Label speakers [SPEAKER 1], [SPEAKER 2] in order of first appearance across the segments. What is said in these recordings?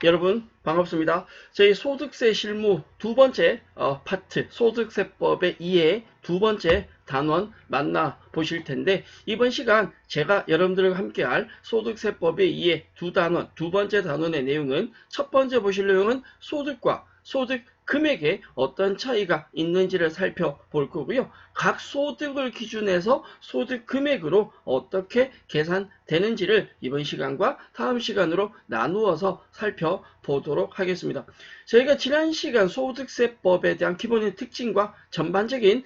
[SPEAKER 1] 여러분 반갑습니다. 저희 소득세 실무 두 번째 파트 소득세법의 이해 두 번째 단원 만나 보실 텐데, 이번 시간 제가 여러분들과 함께할 소득세법의 이해 두 단원, 두 번째 단원의 내용은, 첫 번째 보실 내용은 소득과 소득 금액에 어떤 차이가 있는지를 살펴볼 거고요. 각 소득을 기준해서 소득 금액으로 어떻게 계산되는지를 이번 시간과 다음 시간으로 나누어서 살펴보도록 하겠습니다. 저희가 지난 시간 소득세법에 대한 기본적인 특징과 전반적인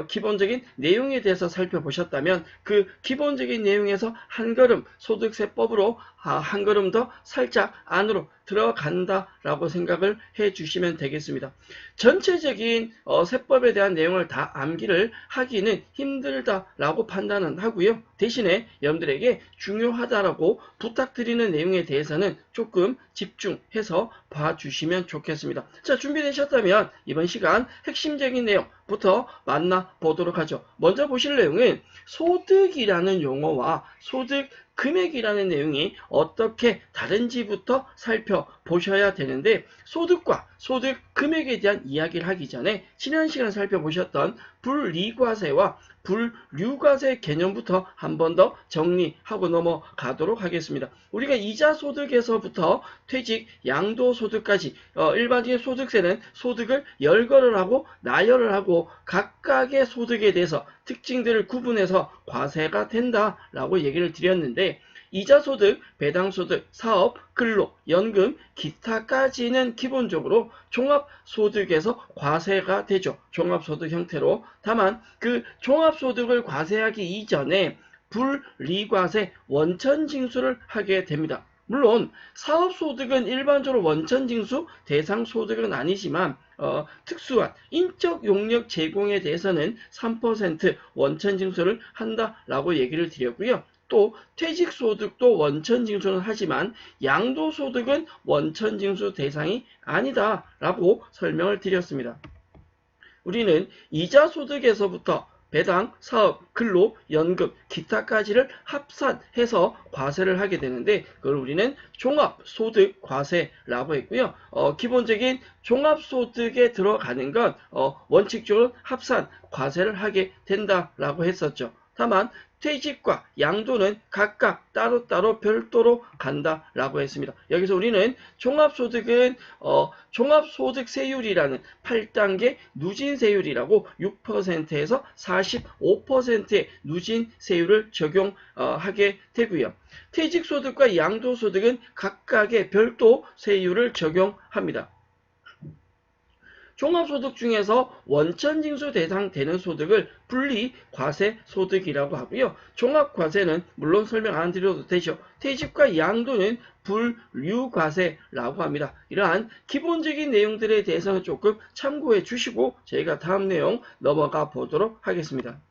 [SPEAKER 1] 기본적인 내용에 대해서 살펴보셨다면, 그 기본적인 내용에서 한 걸음 소득세법으로 한 걸음 더 살짝 안으로 들어간다라고 생각을 해 주시면 되겠습니다. 전체적인 세법에 대한 내용을 다 암기를 하기는 힘들다라고 판단은 하고요. 대신에 여러분들에게 중요하다라고 부탁드리는 내용에 대해서는 조금 집중해서 봐주시면 좋겠습니다. 자, 준비되셨다면 이번 시간 핵심적인 내용부터 만나보도록 하죠. 먼저 보실 내용은 소득이라는 용어와 소득 금액이라는 내용이 어떻게 다른지부터 살펴보셔야 되는데, 소득과 소득 금액에 대한 이야기를 하기 전에 지난 시간 살펴보셨던 불이과세와 불류과세 개념부터 한 번 더 정리하고 넘어가도록 하겠습니다. 우리가 이자소득에서부터 퇴직, 양도소득까지 일반적인 소득세는 소득을 열거를 하고 나열을 하고 각각의 소득에 대해서 특징들을 구분해서 과세가 된다라고 얘기를 드렸는데, 이자소득, 배당소득, 사업, 근로, 연금, 기타까지는 기본적으로 종합소득에서 과세가 되죠. 종합소득 형태로. 다만 그 종합소득을 과세하기 이전에 불리과세, 원천징수를 하게 됩니다. 물론 사업소득은 일반적으로 원천징수 대상 소득은 아니지만 특수한 인적 용역 제공에 대해서는 3% 원천징수를 한다라고 얘기를 드렸고요. 또 퇴직소득도 원천징수는 하지만 양도소득은 원천징수 대상이 아니다라고 설명을 드렸습니다. 우리는 이자소득에서부터 배당, 사업, 근로, 연금, 기타까지를 합산해서 과세를 하게 되는데, 그걸 우리는 종합소득과세라고 했고요. 기본적인 종합소득에 들어가는 건 원칙적으로 합산 과세를 하게 된다라고 했었죠. 다만 퇴직과 양도는 각각 따로따로 별도로 간다라고 했습니다. 여기서 우리는 종합소득은 종합소득세율이라는 8단계 누진세율이라고 6%에서 45%의 누진세율을 적용하게 되고요. 퇴직소득과 양도소득은 각각의 별도 세율을 적용합니다. 종합소득 중에서 원천징수 대상 되는 소득을 분리과세 소득이라고 하고요. 종합과세는 물론 설명 안 드려도 되죠. 퇴직과 양도는 불류과세라고 합니다. 이러한 기본적인 내용들에 대해서는 조금 참고해 주시고 저희가 다음 내용 넘어가 보도록 하겠습니다.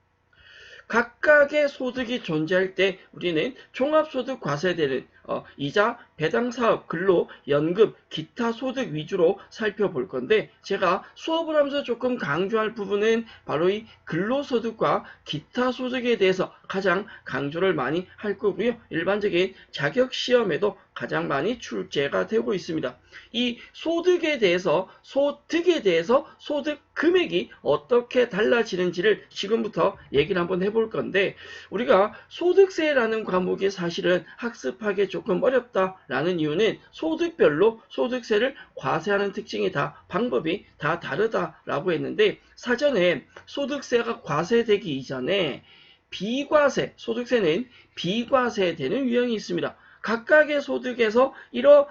[SPEAKER 1] 각각의 소득이 존재할 때 우리는 종합소득 과세되는 이자, 배당사업, 근로, 연금, 기타 소득 위주로 살펴볼 건데, 제가 수업을 하면서 조금 강조할 부분은 바로 이 근로소득과 기타 소득에 대해서 가장 강조를 많이 할 거고요. 일반적인 자격시험에도 가장 많이 출제가 되고 있습니다. 이 소득에 대해서 소득 금액이 어떻게 달라지는지를 지금부터 얘기를 한번 해볼 건데, 우리가 소득세라는 과목이 사실은 학습하기 조금 어렵다라는 이유는 소득별로 소득세를 과세하는 특징이 방법이 다 다르다라고 했는데, 사전에 소득세가 과세되기 이전에 비과세, 소득세는 비과세되는 유형이 있습니다. 각각의 소득에서 이런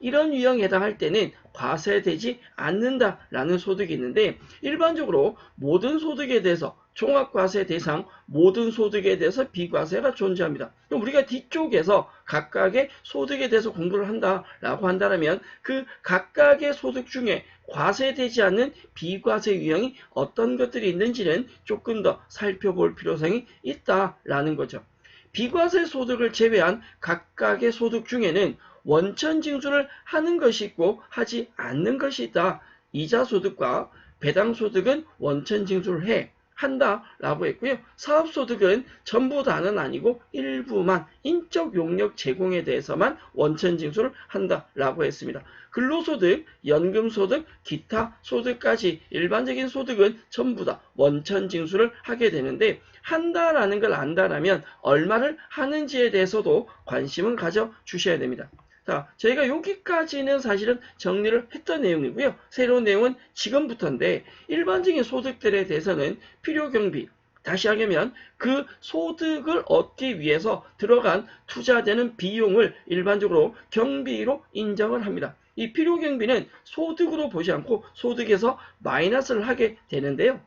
[SPEAKER 1] 유형에 해당할 때는 과세되지 않는다라는 소득이 있는데, 일반적으로 모든 소득에 대해서 종합과세 대상 모든 소득에 대해서 비과세가 존재합니다. 그럼 우리가 뒤쪽에서 각각의 소득에 대해서 공부를 한다라고 한다면 그 각각의 소득 중에 과세되지 않는 비과세 유형이 어떤 것들이 있는지는 조금 더 살펴볼 필요성이 있다라는 거죠. 비과세 소득을 제외한 각각의 소득 중에는 원천징수를 하는 것이 있고 하지 않는 것이 있다. 이자소득과 배당소득은 원천징수를 해. 한다라고 했고요. 사업소득은 전부 다는 아니고 일부만 인적 용역 제공에 대해서만 원천징수를 한다라고 했습니다. 근로소득, 연금소득, 기타 소득까지 일반적인 소득은 전부 다 원천징수를 하게 되는데 한다라는 걸 안다라면 얼마를 하는지에 대해서도 관심을 가져주셔야 됩니다. 자, 저희가 여기까지는 사실은 정리를 했던 내용이고요. 새로운 내용은 지금부터인데 일반적인 소득들에 대해서는 필요경비, 다시 하면 그 소득을 얻기 위해서 들어간 투자되는 비용을 일반적으로 경비로 인정을 합니다. 이 필요경비는 소득으로 보지 않고 소득에서 마이너스를 하게 되는데요.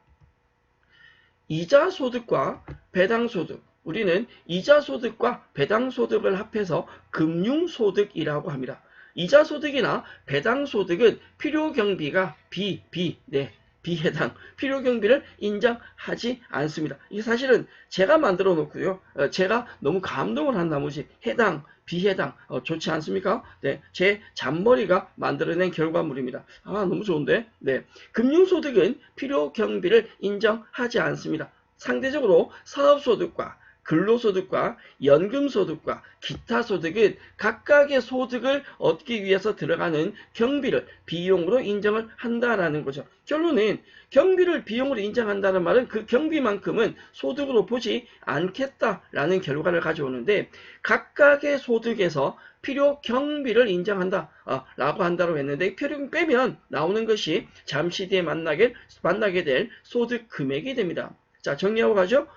[SPEAKER 1] 이자소득과 배당소득, 우리는 이자소득과 배당소득을 합해서 금융소득이라고 합니다. 이자소득이나 배당소득은 필요경비가 비해당, 필요경비를 인정하지 않습니다. 이게 사실은 제가 만들어 놓고요. 제가 너무 감동을 한 나머지 해당, 비해당 좋지 않습니까? 네, 제 잔머리가 만들어낸 결과물입니다. 아, 너무 좋은데? 네, 금융소득은 필요경비를 인정하지 않습니다. 상대적으로 사업소득과 근로소득과 연금소득과 기타 소득은 각각의 소득을 얻기 위해서 들어가는 경비를 비용으로 인정을 한다라는 거죠. 결론은 경비를 비용으로 인정한다는 말은 그 경비만큼은 소득으로 보지 않겠다라는 결과를 가져오는데 각각의 소득에서 필요 경비를 인정한다 라고 한다고 했는데 필요 빼면 나오는 것이 잠시 뒤에 만나게 될 소득 금액이 됩니다. 자, 정리하고 가죠.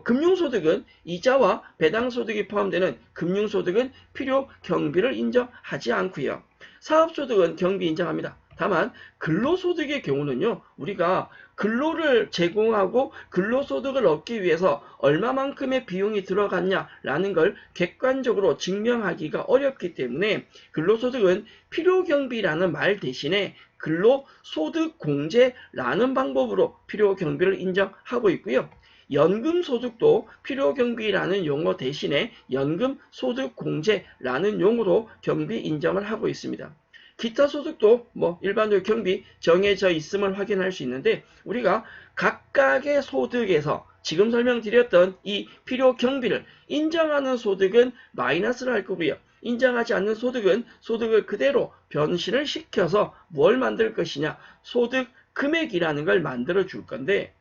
[SPEAKER 1] 금융소득은 이자와 배당소득이 포함되는 금융소득은 필요 경비를 인정하지 않고요. 사업소득은 경비 인정합니다. 다만 근로소득의 경우는요. 우리가 근로를 제공하고 근로소득을 얻기 위해서 얼마만큼의 비용이 들어갔냐라는 걸 객관적으로 증명하기가 어렵기 때문에 근로소득은 필요경비라는 말 대신에 근로소득공제라는 방법으로 필요경비를 인정하고 있고요. 연금소득도 필요경비라는 용어 대신에 연금소득공제라는 용어로 경비 인정을 하고 있습니다. 기타 소득도 일반적으로 경비 정해져 있음을 확인할 수 있는데 우리가 각각의 소득에서 지금 설명드렸던 이 필요경비를 인정하는 소득은 마이너스를 할 거고요. 인정하지 않는 소득은 소득을 그대로 변신을 시켜서 뭘 만들 것이냐? 소득 금액이라는 걸 만들어 줄 건데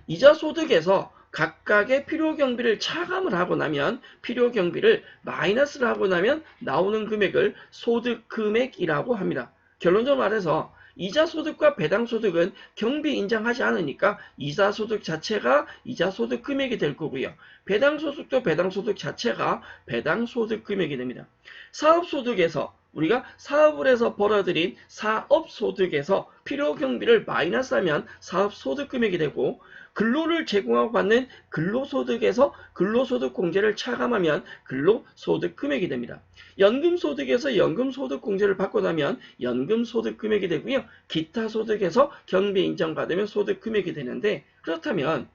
[SPEAKER 1] 이자소득에서 각각의 필요경비를 차감을 하고 나면 필요경비를 마이너스를 하고 나면 나오는 금액을 소득금액이라고 합니다. 결론적으로 말해서 이자소득과 배당소득은 경비 인정하지 않으니까 이자소득 자체가 이자소득 금액이 될 거고요. 배당소득도 배당소득 자체가 배당소득 금액이 됩니다. 사업소득에서 우리가 사업을 해서 벌어들인 사업소득에서 필요경비를 마이너스하면 사업소득 금액이 되고 근로를 제공하고 받는 근로소득에서 근로소득공제를 차감하면 근로소득 금액이 됩니다. 연금소득에서 연금소득공제를 받고 나면 연금소득 금액이 되고요. 기타 소득에서 경비 인정받으면 소득 금액이 되는데 그렇다면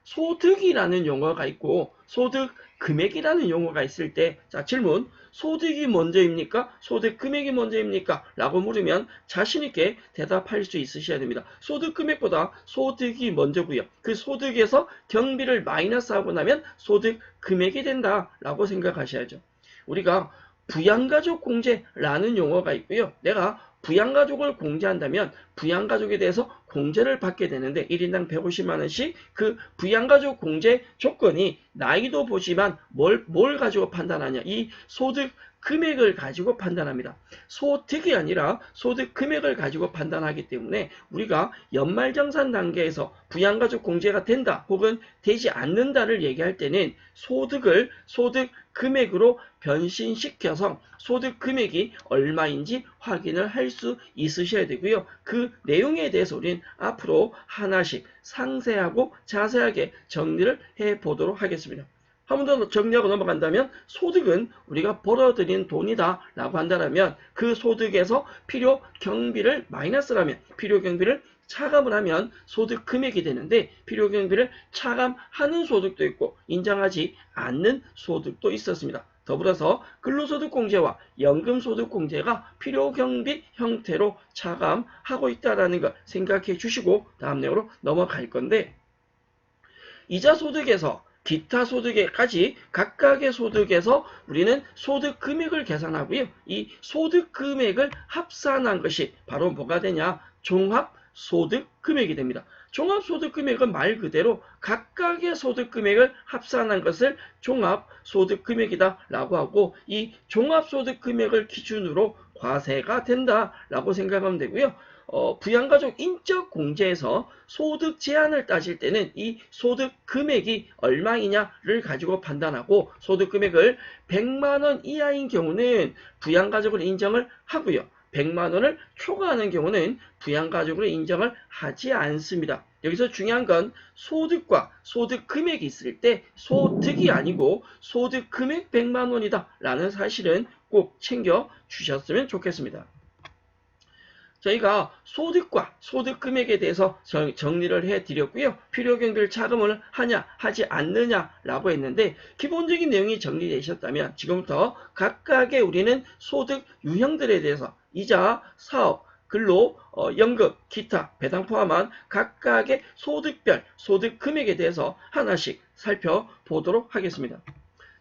[SPEAKER 1] 소득이라는 용어가 있고 소득 금액이라는 용어가 있을 때 자, 질문 소득이 먼저입니까? 소득 금액이 먼저입니까? 라고 물으면 자신있게 대답할 수 있으셔야 됩니다. 소득 금액보다 소득이 먼저고요. 그 소득에서 경비를 마이너스하고 나면 소득 금액이 된다라고 생각하셔야죠. 우리가 부양가족 공제라는 용어가 있고요. 내가 부양가족을 공제한다면 부양가족에 대해서 공제를 받게 되는데 1인당 150만원씩 그 부양가족 공제 조건이 나이도 보지만 뭘 가지고 판단하냐 이 소득 금액을 가지고 판단합니다. 소득이 아니라 소득 금액을 가지고 판단하기 때문에 우리가 연말정산 단계에서 부양가족 공제가 된다 혹은 되지 않는다를 얘기할 때는 소득을 소득 금액으로 변신시켜서 소득 금액이 얼마인지 확인을 할 수 있으셔야 되고요. 그 내용에 대해서 우리는 앞으로 하나씩 상세하고 자세하게 정리를 해보도록 하겠습니다. 한 번 더 정리하고 넘어간다면 소득은 우리가 벌어들인 돈이다 라고 한다면 그 소득에서 필요 경비를 마이너스라면 필요 경비를 차감을 하면 소득 금액이 되는데 필요 경비를 차감하는 소득도 있고 인정하지 않는 소득도 있었습니다. 더불어서 근로소득공제와 연금소득공제가 필요경비 형태로 차감하고 있다는 걸 생각해 주시고 다음 내용으로 넘어갈 건데 이자 소득에서 기타 소득에까지 각각의 소득에서 우리는 소득 금액을 계산하고요. 이 소득 금액을 합산한 것이 바로 뭐가 되냐? 종합 소득 금액이 됩니다. 종합 소득 금액은 말 그대로 각각의 소득 금액을 합산한 것을 종합 소득 금액이다 라고 하고, 이 종합 소득 금액을 기준으로 과세가 된다 라고 생각하면 되고요. 부양가족 인적 공제에서 소득 제한을 따질 때는 이 소득 금액이 얼마이냐를 가지고 판단하고, 소득 금액을 100만 원 이하인 경우는 부양가족으로 인정을 하고요. 100만 원을 초과하는 경우는 부양가족으로 인정을 하지 않습니다. 여기서 중요한 건 소득과 소득 금액이 있을 때 소득이 아니고 소득 금액 100만 원이다 라는 사실은 꼭 챙겨 주셨으면 좋겠습니다. 저희가 소득과 소득 금액에 대해서 정리를 해드렸고요. 필요경비를 차감을 하냐 하지 않느냐 라고 했는데, 기본적인 내용이 정리되셨다면 지금부터 각각의 우리는 소득 유형들에 대해서 이자, 사업, 근로, 연금, 기타, 배당 포함한 각각의 소득별 소득 금액에 대해서 하나씩 살펴보도록 하겠습니다.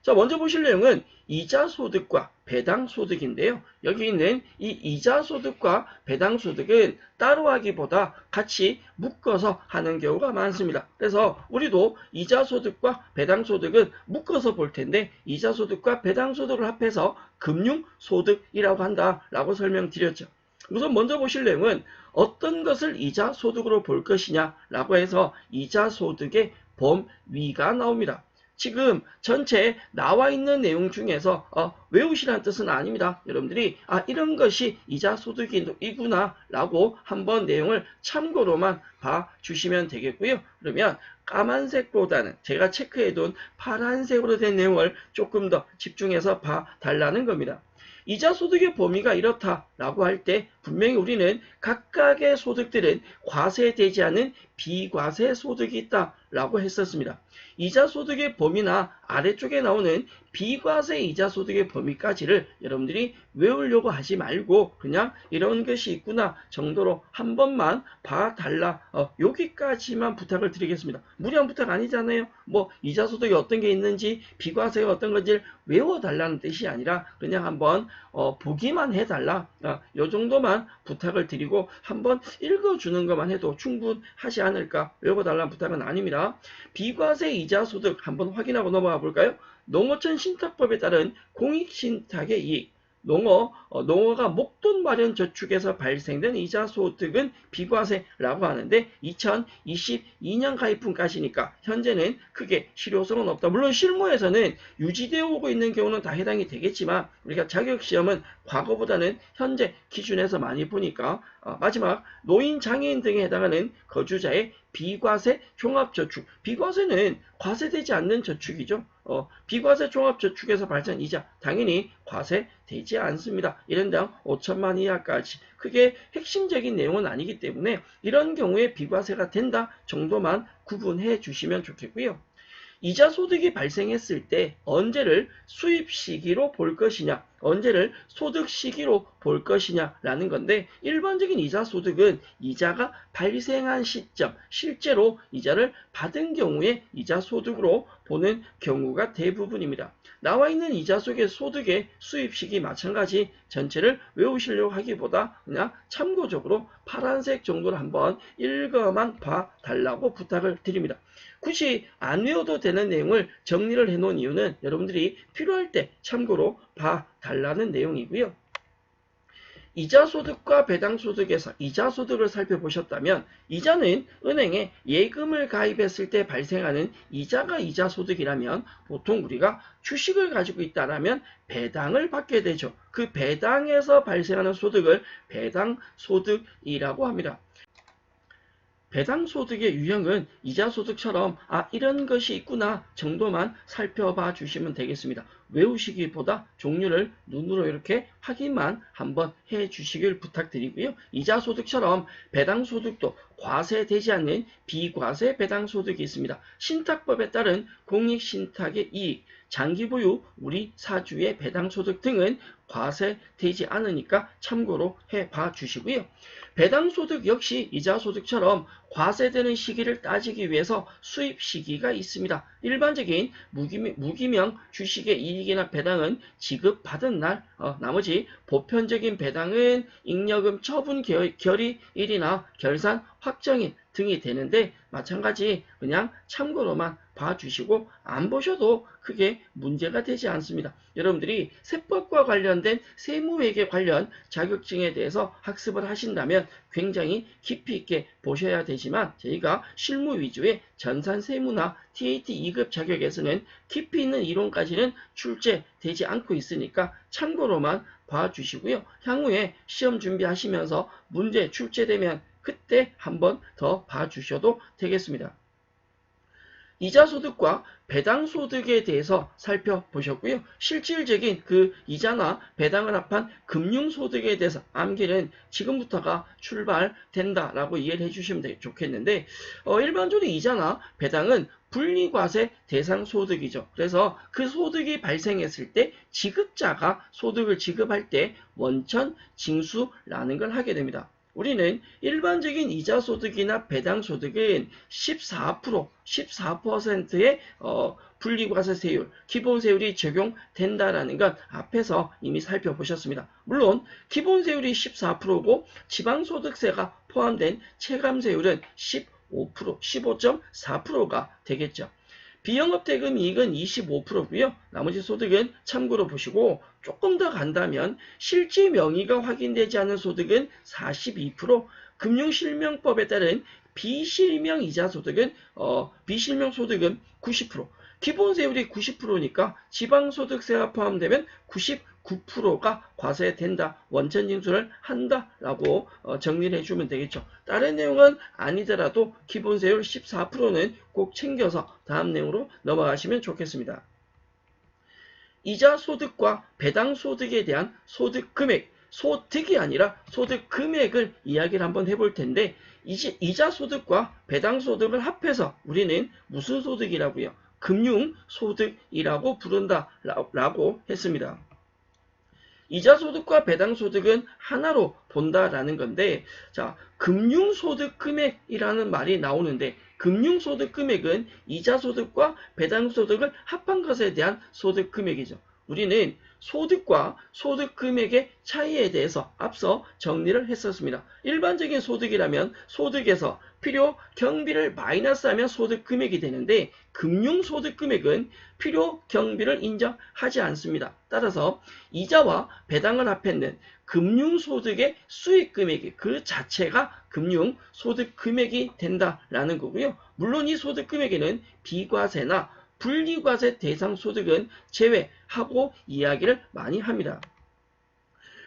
[SPEAKER 1] 자, 먼저 보실 내용은 이자 소득과 배당 소득인데요. 여기 있는 이 이자 소득과 배당 소득은 따로 하기보다 같이 묶어서 하는 경우가 많습니다. 그래서 우리도 이자 소득과 배당 소득은 묶어서 볼 텐데, 이자 소득과 배당 소득을 합해서 금융 소득이라고 한다라고 설명드렸죠. 우선 먼저 보실 내용은 어떤 것을 이자 소득으로 볼 것이냐라고 해서 이자 소득의 범위가 나옵니다. 지금 전체 나와 있는 내용 중에서 외우시라는 뜻은 아닙니다. 여러분들이 이런 것이 이자 소득이구나 라고 한번 내용을 참고로만 봐주시면 되겠고요. 그러면 까만색보다는 제가 체크해둔 파란색으로 된 내용을 조금 더 집중해서 봐달라는 겁니다. 이자 소득의 범위가 이렇다라고 할 때 분명히 우리는 각각의 소득들은 과세되지 않은 비과세 소득이 있다라고 했었습니다. 이자 소득의 범위나 아래쪽에 나오는 비과세 이자 소득의 범위까지를 여러분들이 외우려고 하지 말고 그냥 이런 것이 있구나 정도로 한 번만 봐달라, 여기까지만 부탁을 드리겠습니다. 무리한 부탁 아니잖아요. 뭐 이자 소득이 어떤 게 있는지 비과세가 어떤 건지를 외워달라는 뜻이 아니라 그냥 한번 보기만 해달라, 요 정도만 부탁을 드리고 한번 읽어주는 것만 해도 충분하지 않을까, 외워달라는 부탁은 아닙니다. 비과세 이자 소득 한번 확인하고 넘어가 볼까요? 농어촌 신탁법에 따른 공익신탁의 이익, 농어가 목돈 마련 저축에서 발생된 이자 소득은 비과세라고 하는데 2022년 가입분까지니까 현재는 크게 실효성은 없다. 물론 실무에서는 유지되어 오고 있는 경우는 다 해당이 되겠지만 우리가 자격시험은 과거보다는 현재 기준에서 많이 보니까 마지막 노인, 장애인 등에 해당하는 거주자의 비과세 종합저축, 비과세는 과세되지 않는 저축이죠. 비과세 종합저축에서 발생한 이자 당연히 과세되지 않습니다. 1인당 5천만 이하까지. 그게 핵심적인 내용은 아니기 때문에 이런 경우에 비과세가 된다 정도만 구분해 주시면 좋겠고요. 이자 소득이 발생했을 때 언제를 수입 시기로 볼 것이냐, 언제를 소득 시기로 볼 것이냐라는 건데, 일반적인 이자 소득은 이자가 발생한 시점, 실제로 이자를 받은 경우에 이자 소득으로 보는 경우가 대부분입니다. 나와 있는 이자 속의 소득의 수입 시기 마찬가지 전체를 외우시려고 하기보다 그냥 참고적으로 파란색 정도로 한번 읽어만 봐달라고 부탁을 드립니다. 굳이 안 외워도 되는 내용을 정리를 해놓은 이유는 여러분들이 필요할 때 참고로 봐달라는 내용이고요. 이자소득과 배당소득에서 이자소득을 살펴보셨다면 이자는 은행에 예금을 가입했을 때 발생하는 이자가 이자소득이라면 보통 우리가 주식을 가지고 있다면 배당을 받게 되죠. 그 배당에서 발생하는 소득을 배당소득이라고 합니다. 배당소득의 유형은 이자소득처럼 이런 것이 있구나 정도만 살펴봐 주시면 되겠습니다. 외우시기보다 종류를 눈으로 이렇게 확인만 한번 해 주시길 부탁드리고요. 이자소득처럼 배당소득도 과세되지 않는 비과세 배당소득이 있습니다. 신탁법에 따른 공익신탁의 이익, 장기 보유, 우리 사주의 배당소득 등은 과세되지 않으니까 참고로 해봐 주시고요. 배당소득 역시 이자소득처럼 과세되는 시기를 따지기 위해서 수입 시기가 있습니다. 일반적인 무기명 주식의 이익이나 배당은 지급받은 날, 나머지 보편적인 배당은 잉여금 처분 결의일이나 결산 확정일 등이 되는데 마찬가지 그냥 참고로만 봐주시고 안 보셔도 크게 문제가 되지 않습니다. 여러분들이 세법과 관련된 세무회계 관련 자격증에 대해서 학습을 하신다면 굉장히 깊이 있게 보셔야 되지만 저희가 실무 위주의 전산세무나 TAT 2급 자격에서는 깊이 있는 이론까지는 출제되지 않고 있으니까 참고로만 봐주시고요. 향후에 시험 준비하시면서 문제 출제되면 그때 한번 더 봐주셔도 되겠습니다. 이자소득과 배당소득에 대해서 살펴보셨고요. 실질적인 그 이자나 배당을 합한 금융소득에 대해서 암기는 지금부터가 출발된다라고 이해를 해주시면 좋겠는데 일반적으로 이자나 배당은 분리과세 대상 소득이죠. 그래서 그 소득이 발생했을 때 지급자가 소득을 지급할 때 원천 징수라는 걸 하게 됩니다. 우리는 일반적인 이자소득이나 배당소득은 14%의 분리과세세율, 기본세율이 적용된다라는 것 앞에서 이미 살펴보셨습니다. 물론 기본세율이 14%고 지방소득세가 포함된 체감세율은 15.4%가 되겠죠. 비영업대금 이익은 25%고요. 나머지 소득은 참고로 보시고 조금 더 간다면 실제 명의가 확인되지 않은 소득은 42%, 금융실명법에 따른 비실명 이자 소득은 비실명 소득은 90%, 기본세율이 90%니까 지방소득세가 포함되면 99%가 과세된다, 원천징수를 한다라고 정리를 해주면 되겠죠. 다른 내용은 아니더라도 기본세율 14%는 꼭 챙겨서 다음 내용으로 넘어가시면 좋겠습니다. 이자소득과 배당소득에 대한 소득금액, 소득이 아니라 소득금액을 이야기를 한번 해볼 텐데 이자소득과 배당소득을 합해서 우리는 무슨 소득이라고요? 금융소득이라고 부른다라고 했습니다. 이자소득과 배당소득은 하나로 본다라는 건데, 자, 금융소득 금액이라는 말이 나오는데, 금융소득 금액은 이자소득과 배당소득을 합한 것에 대한 소득 금액이죠. 우리는 소득과 소득 금액의 차이에 대해서 앞서 정리를 했었습니다. 일반적인 소득이라면 소득에서 필요 경비를 마이너스하면 소득 금액이 되는데 금융소득 금액은 필요 경비를 인정하지 않습니다. 따라서 이자와 배당을 합했는 금융소득의 수익 금액이 그 자체가 금융소득 금액이 된다라는 거고요. 물론 이 소득 금액에는 비과세나 분리과세 대상 소득은 제외하고 이야기를 많이 합니다.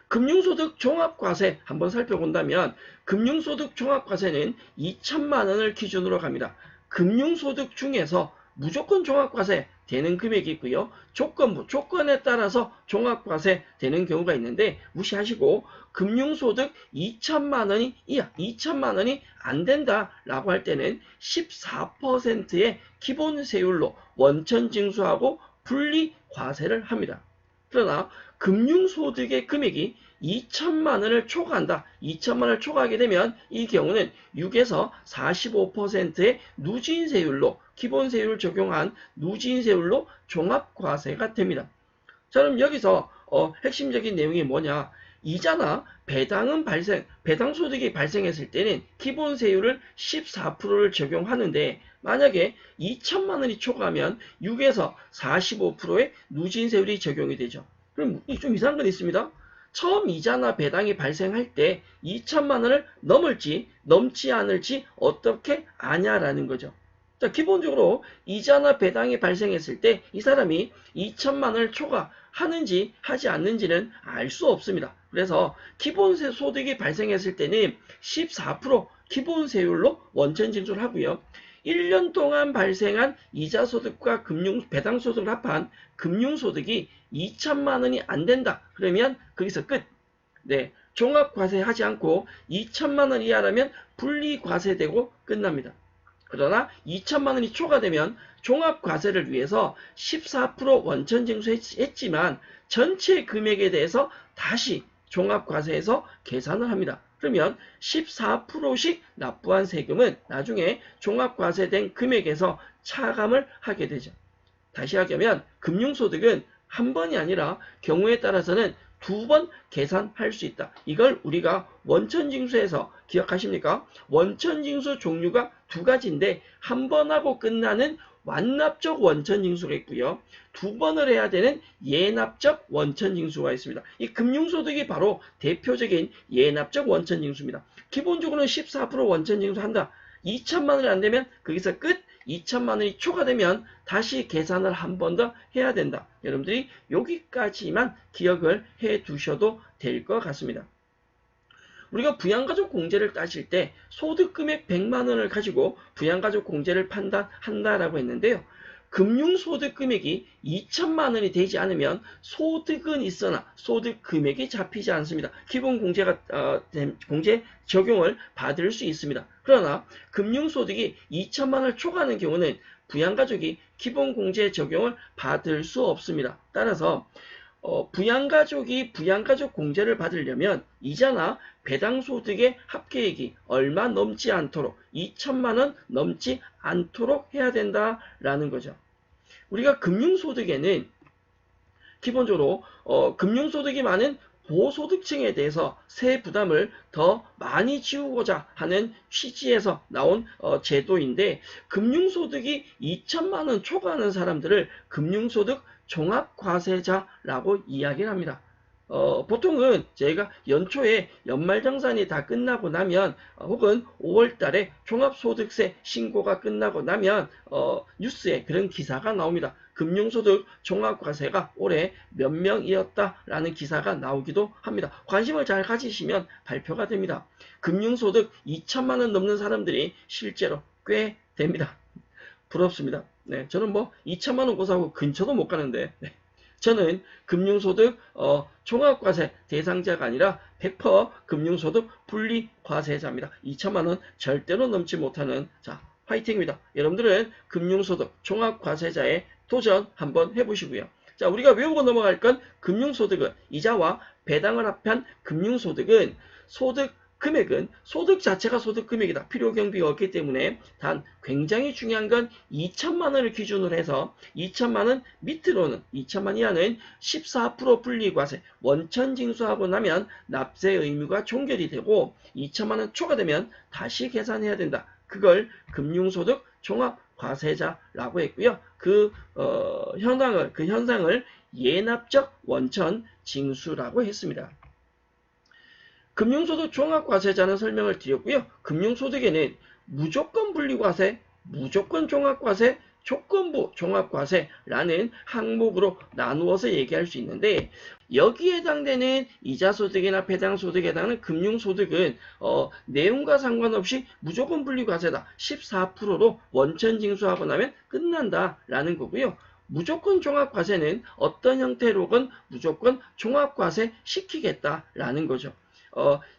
[SPEAKER 1] 금융소득 종합과세 한번 살펴본다면 금융소득 종합과세는 2천만 원을 기준으로 갑니다. 금융소득 중에서 무조건 종합과세 되는 금액이 있고요. 조건부, 조건에 따라서 종합과세 되는 경우가 있는데 무시하시고 금융소득 2천만 원이 이하, 2천만 원이 안 된다라고 할 때는 14%의 기본세율로 원천징수하고 분리과세를 합니다. 그러나 금융소득의 금액이 2천만 원을 초과한다. 2천만 원을 초과하게 되면 이 경우는 6에서 45%의 누진세율로 기본세율을 적용한 누진세율로 종합과세가 됩니다. 자, 그럼 여기서 핵심적인 내용이 뭐냐? 이자나 배당소득이 발생했을 때는 기본세율을 14%를 적용하는데 만약에 2천만 원이 초과하면 6에서 45%의 누진세율이 적용이 되죠. 그럼 좀 이상한 건 있습니다. 처음 이자나 배당이 발생할 때 2천만 원을 넘을지 넘지 않을지 어떻게 아냐라는 거죠. 자, 기본적으로 이자나 배당이 발생했을 때 이 사람이 2천만 원을 초과하는지 하지 않는지는 알 수 없습니다. 그래서 기본세 소득이 발생했을 때는 14% 기본세율로 원천징수를 하고요. 1년 동안 발생한 이자소득과 배당소득을 합한 금융소득이 2천만 원이 안 된다. 그러면 거기서 끝. 네, 종합과세 하지 않고 2천만 원 이하라면 분리과세되고 끝납니다. 그러나 2천만 원이 초과되면 종합과세를 위해서 14% 원천징수했지만 전체 금액에 대해서 다시 종합과세에서 계산을 합니다. 그러면 14%씩 납부한 세금은 나중에 종합과세된 금액에서 차감을 하게 되죠. 다시 하자면 금융소득은 한 번이 아니라 경우에 따라서는 2번 계산할 수 있다. 이걸 우리가 원천징수에서 기억하십니까? 원천징수 종류가 2가지인데 한 번 하고 끝나는 완납적 원천징수가 있고요. 2번을 해야 되는 예납적 원천징수가 있습니다. 이 금융소득이 바로 대표적인 예납적 원천징수입니다. 기본적으로는 14% 원천징수 한다. 2천만 원이 안 되면 거기서 끝. 2천만 원이 초과되면 다시 계산을 한 번 더 해야 된다. 여러분들이 여기까지만 기억을 해 두셔도 될 것 같습니다. 우리가 부양가족 공제를 따질 때 소득금액 100만 원을 가지고 부양가족 공제를 판단한다라고 했는데요. 금융소득 금액이 2천만 원이 되지 않으면 소득은 있으나 소득 금액이 잡히지 않습니다. 기본 공제 적용을 받을 수 있습니다. 그러나 금융소득이 2천만 원을 초과하는 경우는 부양가족이 기본 공제 적용을 받을 수 없습니다. 따라서 부양가족이 부양가족 공제를 받으려면 이자나 배당소득의 합계액이 얼마 넘지 않도록 2천만 원 넘지 않도록 해야 된다라는 거죠. 우리가 금융소득에는 기본적으로 금융소득이 많은 고소득층에 대해서 세액 부담을 더 많이 지우고자 하는 취지에서 나온 제도인데 금융소득이 2천만 원 초과하는 사람들을 금융소득 종합과세자라고 이야기를 합니다. 보통은 저희가 연초에 연말정산이 다 끝나고 나면 혹은 5월달에 종합소득세 신고가 끝나고 나면 뉴스에 그런 기사가 나옵니다. 금융소득 종합과세가 올해 몇 명이었다라는 기사가 나오기도 합니다. 관심을 잘 가지시면 발표가 됩니다. 금융소득 2천만 원 넘는 사람들이 실제로 꽤 됩니다. 부럽습니다. 네, 저는 뭐 2천만 원 고사하고 근처도 못 가는데 네. 저는 금융소득 종합과세 대상자가 아니라 100% 금융소득 분리과세자입니다. 2천만 원 절대로 넘지 못하는 자 화이팅입니다. 여러분들은 금융소득 종합과세자에 도전 한번 해보시고요. 자, 우리가 외우고 넘어갈 건 금융소득은 이자와 배당을 합한 금융소득은 소득 금액은 소득 자체가 소득 금액이다. 필요 경비가 없기 때문에 단 굉장히 중요한 건 2천만 원을 기준으로 해서 2천만 원 밑으로는 2천만 이하는 14% 분리과세 원천 징수하고 나면 납세 의무가 종결이 되고 2천만 원 초과되면 다시 계산해야 된다. 그걸 금융소득 종합과세자라고 했고요. 그 현상을 예납적 원천 징수라고 했습니다. 금융소득 종합과세자는 설명을 드렸고요. 금융소득에는 무조건 분리과세, 무조건 종합과세, 조건부 종합과세라는 항목으로 나누어서 얘기할 수 있는데 여기에 해당되는 이자소득이나 배당소득에 해당하는 금융소득은 내용과 상관없이 무조건 분리과세다. 14%로 원천징수하고 나면 끝난다라는 거고요. 무조건 종합과세는 어떤 형태로건 무조건 종합과세 시키겠다라는 거죠.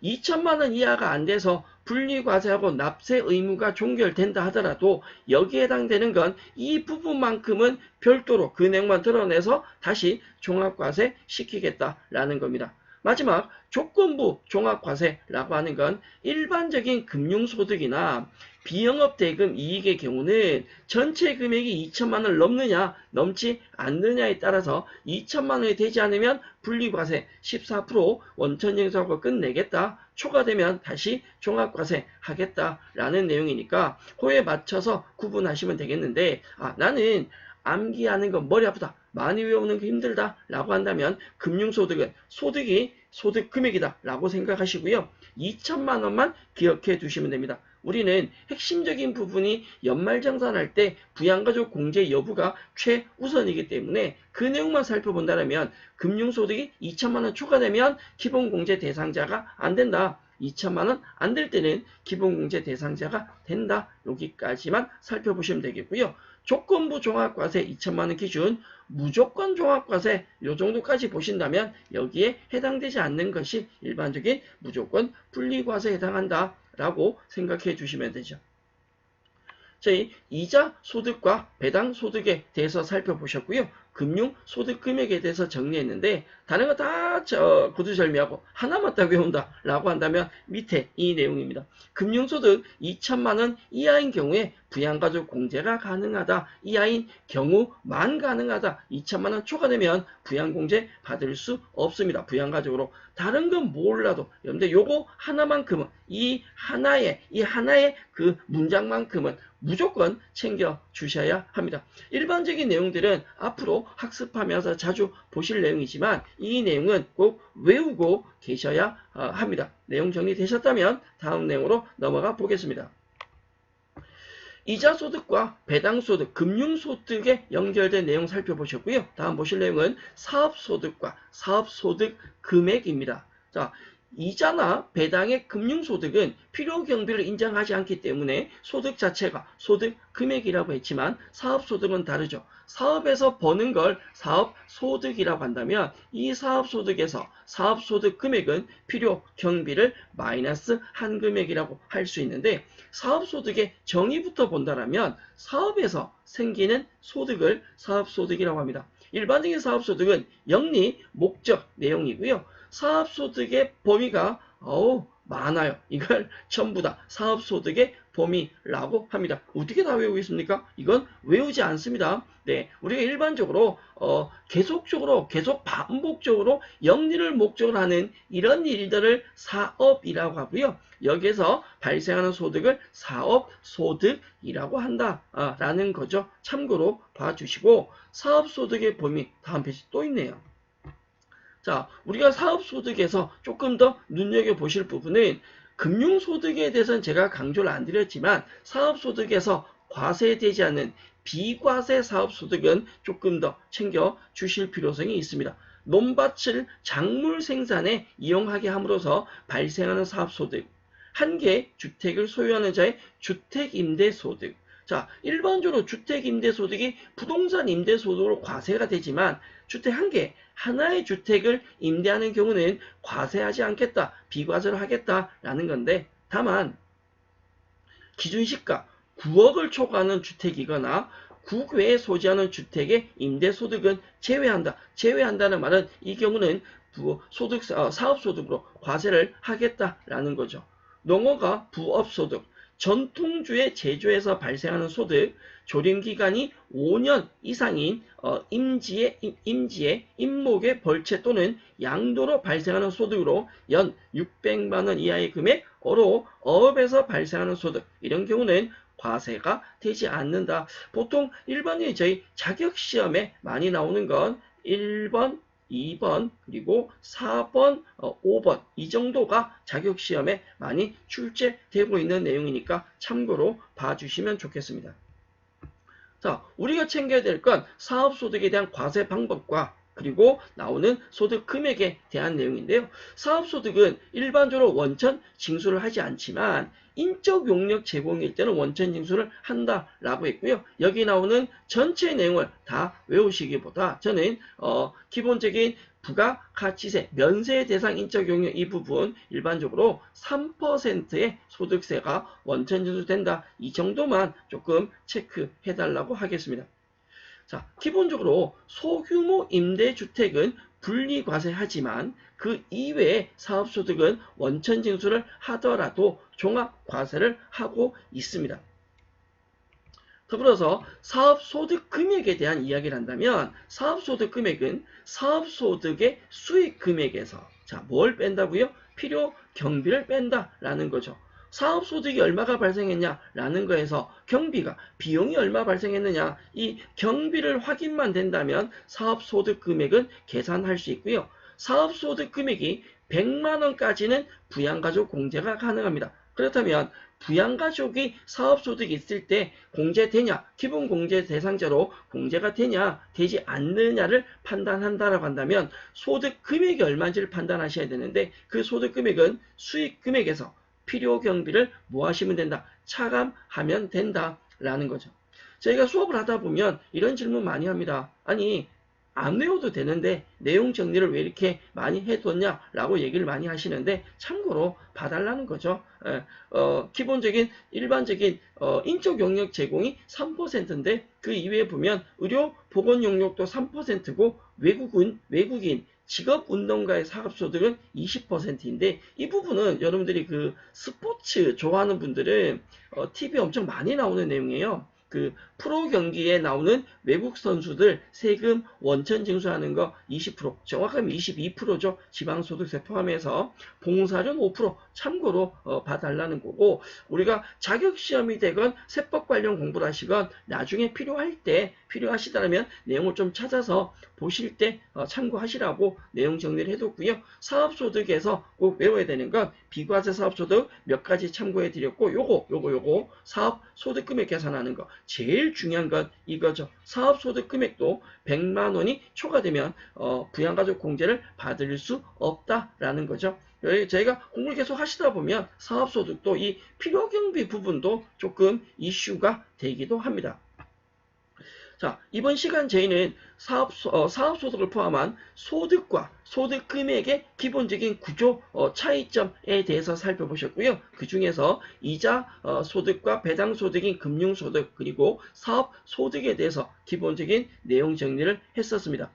[SPEAKER 1] 2천만 원 이하가 안 돼서 분리과세하고 납세 의무가 종결된다 하더라도 여기에 해당되는 건 이 부분만큼은 별도로 그 내용만 드러내서 다시 종합과세 시키겠다라는 겁니다. 마지막 조건부 종합과세라고 하는 건 일반적인 금융소득이나 비영업대금 이익의 경우는 전체 금액이 2천만 원을 넘느냐 넘지 않느냐에 따라서 2천만 원이 되지 않으면 분리과세 14% 원천징수하고 끝내겠다. 초과되면 다시 종합과세 하겠다라는 내용이니까 그에 맞춰서 구분하시면 되겠는데 나는 암기하는 거 머리 아프다. 많이 외우는 게 힘들다 라고 한다면 금융소득은 소득이 소득 금액이다 라고 생각하시고요. 2천만 원만 기억해 두시면 됩니다. 우리는 핵심적인 부분이 연말정산할 때 부양가족 공제 여부가 최우선이기 때문에 그 내용만 살펴본다면 금융소득이 2천만 원 초과되면 기본공제 대상자가 안 된다. 2천만 원 안 될 때는 기본공제 대상자가 된다. 여기까지만 살펴보시면 되겠고요. 조건부 종합과세 2천만 원 기준, 무조건 종합과세 요 정도까지 보신다면 여기에 해당되지 않는 것이 일반적인 무조건 분리과세에 해당한다 라고 생각해 주시면 되죠. 저희 이자 소득과 배당 소득에 대해서 살펴보셨고요. 금융 소득 금액에 대해서 정리했는데 다른 거 다 구두절미하고 하나만 딱 외운다 라고 한다면 밑에 이 내용입니다. 금융소득 2천만 원 이하인 경우에 부양가족 공제가 가능하다. 이하인 경우만 가능하다. 2천만 원 초과되면 부양공제 받을 수 없습니다. 부양가족으로. 다른 건 몰라도 여러분들 요거 하나만큼은 이 하나의 그 문장만큼은 무조건 챙겨 주셔야 합니다. 일반적인 내용들은 앞으로 학습하면서 자주 보실 내용이지만 이 내용은 꼭 외우고 계셔야 합니다. 내용 정리되셨다면 다음 내용으로 넘어가 보겠습니다. 이자소득과 배당소득, 금융소득에 연결된 내용 살펴보셨고요. 다음 보실 내용은 사업소득과 사업소득 금액입니다. 자, 이자나 배당의 금융소득은 필요경비를 인정하지 않기 때문에 소득 자체가 소득 금액이라고 했지만 사업소득은 다르죠. 사업에서 버는 걸 사업소득이라고 한다면 이 사업소득에서 사업소득 금액은 필요경비를 마이너스 한 금액이라고 할 수 있는데 사업소득의 정의부터 본다면 사업에서 생기는 소득을 사업소득이라고 합니다. 일반적인 사업소득은 영리, 목적 내용이고요. 사업소득의 범위가 많아요. 이걸 전부 다 사업소득의 범위라고 합니다. 어떻게 다 외우겠습니까? 이건 외우지 않습니다. 네, 우리가 일반적으로 계속 반복적으로 영리를 목적으로 하는 이런 일들을 사업이라고 하고요. 여기에서 발생하는 소득을 사업소득이라고 한다라는 거죠. 참고로 봐주시고 사업소득의 범위 다음 페이지 또 있네요. 자, 우리가 사업소득에서 조금 더 눈여겨보실 부분은 금융소득에 대해서는 제가 강조를 안 드렸지만 사업소득에서 과세되지 않는 비과세 사업소득은 조금 더 챙겨주실 필요성이 있습니다. 논밭을 작물 생산에 이용하게 함으로써 발생하는 사업소득, 한 개 주택을 소유하는 자의 주택임대소득. 자, 일반적으로 주택임대소득이 부동산 임대소득으로 과세가 되지만 주택 한 개, 하나의 주택을 임대하는 경우는 과세하지 않겠다, 비과세를 하겠다라는 건데 다만 기준시가 9억을 초과하는 주택이거나 국외에 소지하는 주택의 임대소득은 제외한다. 제외한다는 말은 이 경우는 사업소득으로 과세를 하겠다라는 거죠. 농어가 부업소득, 전통주의 제조에서 발생하는 소득, 조림기간이 5년 이상인 임지의 임목의 벌채 또는 양도로 발생하는 소득으로 연 600만원 이하의 금액으로 어업에서 발생하는 소득, 이런 경우는 과세가 되지 않는다. 보통 일반적인 저희 자격시험에 많이 나오는 건 1번, 2번, 그리고 4번, 5번 이 정도가 자격시험에 많이 출제되고 있는 내용이니까 참고로 봐주시면 좋겠습니다. 자, 우리가 챙겨야 될 건 사업소득에 대한 과세 방법과 그리고 나오는 소득 금액에 대한 내용인데요. 사업소득은 일반적으로 원천 징수를 하지 않지만 인적 용역 제공일 때는 원천 징수를 한다라고 했고요. 여기 나오는 전체 내용을 다 외우시기보다 저는 기본적인 부가가치세, 면세 대상 인적 용역 이 부분 일반적으로 3%의 소득세가 원천 징수된다. 이 정도만 조금 체크해달라고 하겠습니다. 자, 기본적으로 소규모 임대주택은 분리과세하지만 그 이외의 사업소득은 원천징수를 하더라도 종합과세를 하고 있습니다. 더불어서 사업소득 금액에 대한 이야기를 한다면 사업소득 금액은 사업소득의 수익 금액에서 자, 뭘 뺀다고요? 필요 경비를 뺀다라는 거죠. 사업소득이 얼마가 발생했냐라는 거에서 경비가 비용이 얼마 발생했느냐 이 경비를 확인만 된다면 사업소득 금액은 계산할 수 있고요. 사업소득 금액이 100만원까지는 부양가족 공제가 가능합니다. 그렇다면 부양가족이 사업소득이 있을 때 공제되냐, 기본공제 대상자로 공제가 되냐, 되지 않느냐를 판단한다라고 한다면 소득 금액이 얼마인지를 판단하셔야 되는데 그 소득 금액은 수익 금액에서 필요 경비를 뭐 하시면 된다? 차감하면 된다라는 거죠. 저희가 수업을 하다 보면 이런 질문 많이 합니다. 아니, 안 외워도 되는데 내용 정리를 왜 이렇게 많이 해뒀냐라고 얘기를 많이 하시는데 참고로 봐달라는 거죠. 기본적인 일반적인 인적 용역 제공이 3%인데 그 이외에 보면 의료 보건 용역도 3%고 외국인 직업운동가의 사업소득은 20%인데 이 부분은 여러분들이 그 스포츠 좋아하는 분들은 TV에 엄청 많이 나오는 내용이에요. 그 프로 경기에 나오는 외국 선수들 세금 원천 징수하는 거 20%, 정확하면 22%죠. 지방소득세 포함해서 봉사료는 5% 참고로 봐달라는 거고 우리가 자격시험이 되건 세법 관련 공부를 하시건 나중에 필요하시다면 내용을 좀 찾아서 보실 때 참고하시라고 내용 정리를 해뒀고요. 사업소득에서 꼭 외워야 되는 건 비과세 사업소득 몇 가지 참고해 드렸고 요거 사업소득 금액 계산하는 거 제일 중요한 건 이거죠. 사업소득 금액도 100만 원이 초과되면 부양가족 공제를 받을 수 없다라는 거죠. 저희가 공부를 계속 하시다 보면 사업소득도 이 필요경비 부분도 조금 이슈가 되기도 합니다. 자, 이번 시간 저희는 사업소득을 포함한 소득과 소득 금액의 기본적인 구조 차이점에 대해서 살펴보셨고요. 그 중에서 이자 소득과 배당 소득인 금융소득 그리고 사업소득에 대해서 기본적인 내용 정리를 했었습니다.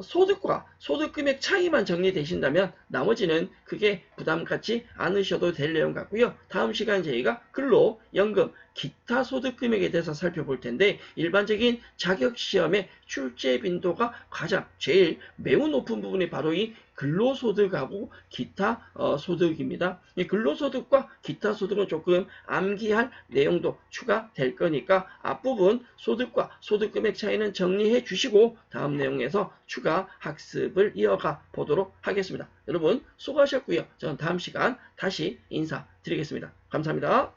[SPEAKER 1] 소득과 소득 금액 차이만 정리되신다면 나머지는 크게 부담 갖지 않으셔도 될 내용 같고요. 다음 시간 저희가 근로, 연금, 기타 소득 금액에 대해서 살펴볼 텐데 일반적인 자격시험의 출제 빈도가 가장 제일 매우 높은 부분이 바로 이 근로소득하고 기타 소득입니다. 이 근로소득과 기타 소득은 조금 암기할 내용도 추가될 거니까 앞부분 소득과 소득 금액 차이는 정리해 주시고 다음 내용에서 추가 학습을 이어가 보도록 하겠습니다. 여러분 수고하셨고요. 저는 다음 시간 다시 인사드리겠습니다. 감사합니다.